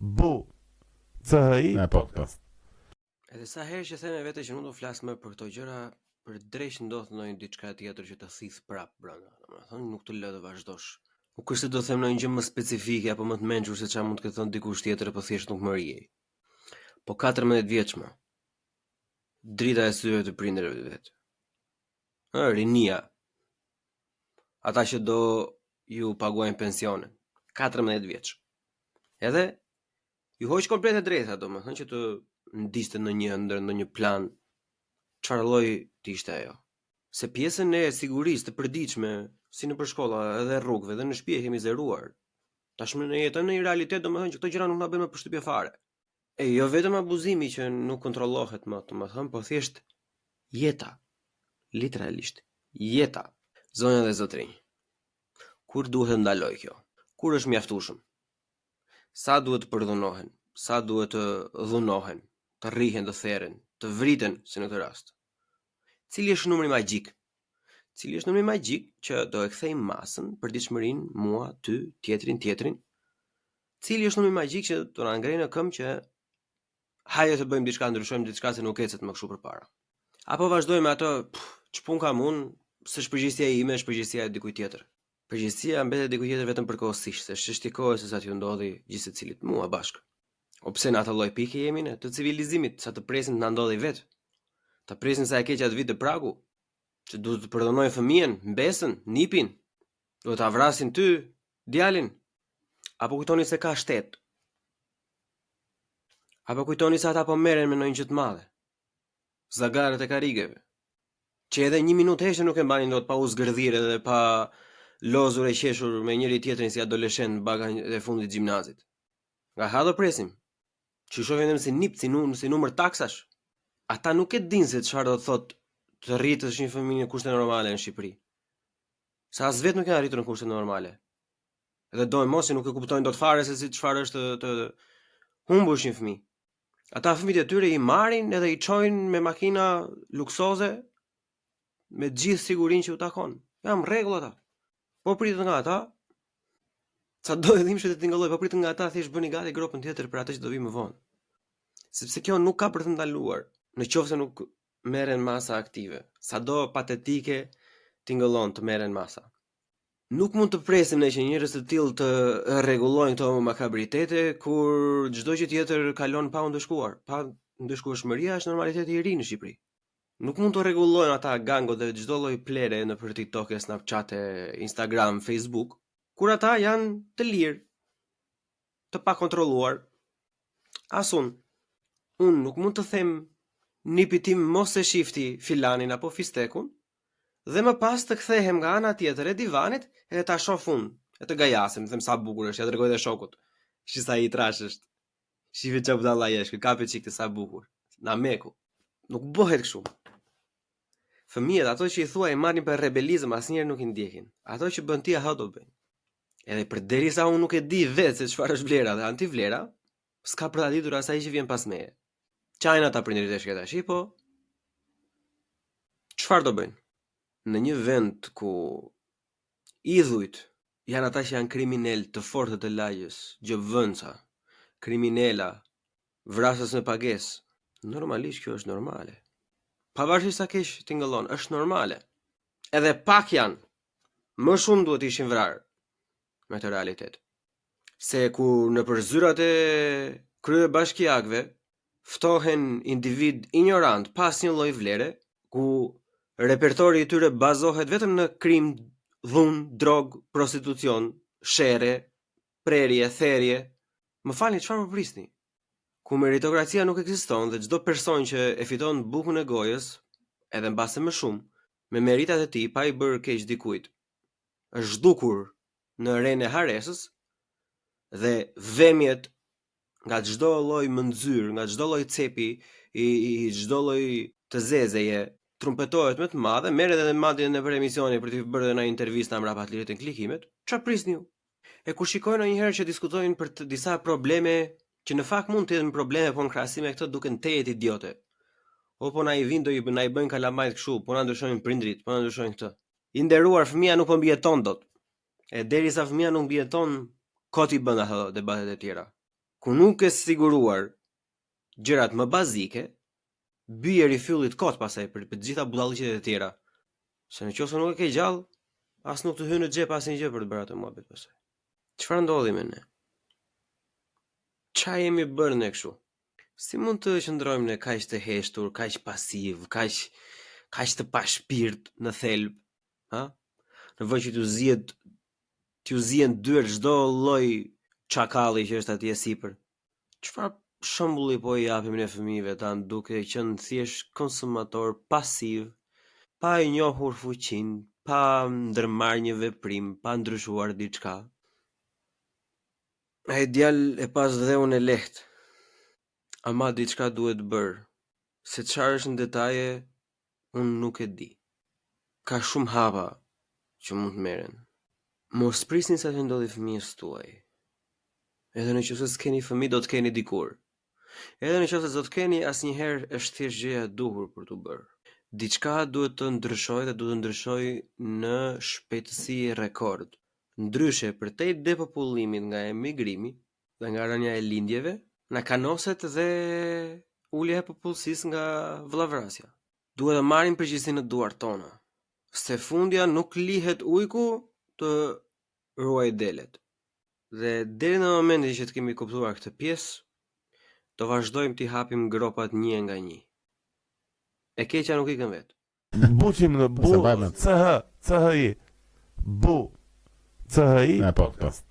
Bu CHI podcast. Edhe sa herë që them vetë që nuk do flas më për këto gjëra, për drejt ndodh ndonjë diçka tjetër që të thith prap brenda. Domethënë nuk të lë të vazhdosh. Nuk është se do të them ndonjë gjë më specifike apo më të mençur se çfarë mund të ketë thënë dikush tjetër apo thjesht nuk më rihej. Po 14 vjeç më. Drita e syve të prindërve vet. Rinia. Ata që do ju paguajnë pensionin. 14 vjeç. Edhe ju hoq komplet e drejta, domethënë që të ndiste në një plan çfarë lloj të ishte ajo. Se pjesën e sigurisë të përditshme, si në shkolla, edhe rrugëve, edhe në shtëpi kemi zeruar. Tashmë ne jetojmë në një realitet, domethënë që këto gjëra nuk na bëjnë më përshtypje fare. E jo vetëm abuzimi që nuk kontrollohet më, domethënë, po thjesht jeta. Literalisht, jeta. Zonja dhe zotrinj. Kur duhet ndaloj kjo? Kur është mjaftueshëm? Sa duhet të përdhunohen? Sa duhet të dhunohen? Të rrihen, të therren, të vriten, si në këtë rast. Cili është numri magjik? Cili është numri magjik që do e kthejmë masën për ditëshmërinë, mua, ty, tjetrin? Cili është numri magjik që do na ngrejë në këmbë që hajde të bëjmë diçka, ndryshojmë diçka se nuk ecet më kështu përpara. Apo vazhdojmë ato, ç'pun kam unë, s'është përgjegjësia ime, është përgjegjësia e dikujt tjetër. Përgjegjësia mbetet diku tjetër vetëm përkohësisht, se ç'është kohë se sa t'ju ndodhi gjithë secilit mua bashkë. O pse në atë lloj pike jemi ne të civilizimit, sa të presin të na ndodhi vetë. Ta presin sa e keq atë vit të pragu, që duhet të përdhunojnë fëmijën, mbesën, nipin, duhet ta vrasin ty, djalin. Apo kujtoni se ka shtet. Apo kujtoni se ata po merren me ndonjë gjë të madhe. Zagaret e karigeve. Që edhe 1 minutë heshtje nuk e mbanin dot pa u zgërdhir edhe pa lozur e qeshur me njëri tjetrin si adoleshent baga e fundit gjimnazit. Nga ha do presim. Që shohin them si nip, si numër taksash. Ata nuk e dinë se çfarë do të thotë të rritësh një fëmijë në kushte normale në Shqipëri. Sa as vetë nuk janë arritur në kushte normale. Edhe dojnë mos që nuk e kuptojnë dot fare se si çfarë është të humbush një fëmijë. Ata fëmijët e tyre i marrin edhe i çojnë me makina luksoze me gjithë sigurinë që u takon. Jam rregull ata. Po pritet nga ata. Sa do e dhimbshë të tingëlloj, po pritet nga ata thjesht bëni gati gropën tjetër për atë që do vi më vonë. Sepse kjo nuk ka për të ndaluar, nëse nuk merren masa aktive. Sado patetike tingëllon të merren masa. Nuk mund të presim ne që njerëz të tillë të rregullojnë këto makabritete kur çdo gjë tjetër kalon pa u ndëshkuar. Pa ndëshkueshmëria është normaliteti i ri në Shqipëri. Nuk mund të rregullojnë ata gangot dhe çdo lloj plere nëpër TikTok, Snapchat, Instagram, Facebook, kur ata janë të lirë, të pa kontrolluar. Unë nuk mund të them nipi tim mos e shifti filanin apo fistekun, dhe më pas të kthehem nga ana tjetër e divanit edhe ta shoh unë, e të gajasem, them sa bukur është, ja tregoj dhe shokut. Shi sa i trash është. Shive çfarë budalla jesh, kapi çik të sa bukur. Na meku. Nuk bëhet kështu. Fëmijët, ato që i thua i marrin për rebelizëm, asnjëherë nuk i ndjekin. Ato që bën ti ato do bëjnë. Edhe përderisa unë nuk e di vetë se çfarë është vlera dhe antivlera, s'ka për ta ditur asaj që vjen pas meje. Çajna ata prindërit e shkëta tash, po çfarë do bëjnë? Në një vend ku idhujt janë ata që janë kriminal të fortë të lagjës, gjobvënca, kriminela, vrasës me pagesë, normalisht kjo është normale. Pavarësisht sa keq tingëllon, është normale. Edhe pak janë, më shumë duhet ishin vrarë me të realitet. Se kur në përzyrat e krye bashkiakëve ftohen individ ignorant pas një lloj vlere, ku repertori i tyre bazohet vetëm në krim, dhunë, drog, prostitucion, shere, prerje, therje, më falni, çfarë më prisni? Ku meritokracia nuk ekziston dhe çdo person që e fiton bukën e gojës, edhe mbase më shumë, me meritat e tij pa i bërë keq dikujt, është zhdukur në renë e haresës dhe vemjet nga çdo lloj mëndzyrë, nga çdo lloj cepi, i çdo lloj të zezeje, trumpetohet më të madhe, merret edhe madje në për emisione për të bërë një intervistë mbrapa të lirit e klikimet. Çfarë prisni ju? E kur shikojnë ndonjëherë që diskutojnë për disa probleme që në fakt mund të jenë probleme, po në krahasim me këtë duken tejet idiote. O po na i vinë do na i bëjnë kalamajt kështu, po na ndryshojnë prindrit, po na ndryshojnë këtë. I nderuar, fëmia nuk po mbijeton dot. E derisa fëmia nuk mbijeton, kot i bën ato debatet e tjera. ku nuk ke siguruar gjërat më bazike, byje rifyllit kot pasaj për të gjitha budalliqet e tjera. Se në qoftë nuk e ke gjallë, as nuk të hynë në xhep asnjë gjë për të bërë atë muhabet pasaj. Çfarë ndodhi me ne? Qa jemi bërë ne kështu? Si mund të qëndrojmë ne kaq të heshtur, kaq pasiv, kaq të pa shpirt në thelb, ha? Në vend që t'ju zihen dyer çdo lloj çakalli që është atje sipër. Çfarë shembulli po i japim ne fëmijëve tan duke qenë thjesht konsumator pasiv, pa i njohur fuqinë, pa ndërmarrë një veprim, pa ndryshuar diçka. Ai djalë e pas dhe unë e lehtë. Ama diçka duhet bërë. Se çfarë është në detaje, unë nuk e di. Ka shumë hapa që mund të merren. Mos prisni sa të ndodhi fëmijës tuaj. Edhe në qoftë se s'keni fëmijë, do të keni dikur. Edhe në qoftë se do të keni, asnjëherë është thjesht gjëja e duhur për t'u bërë. Diçka duhet të ndryshojë dhe duhet të ndryshojë në shpejtësi rekord. Ndryshe, përtej depopullimit nga emigrimi dhe nga rënja e lindjeve, na kanoset dhe ulja e popullsisë nga vëllavrasja. Duhet të marrim përgjegjësinë në duart tona. Se fundja nuk lihet ujku të ruaj delet. Dhe deri në momentin që të kemi kuptuar këtë pjesë, do vazhdojmë t'i hapim gropat një nga një. E keqja nuk ikën vetë. Buqim në bu, CHI, bu, CHI, podcast.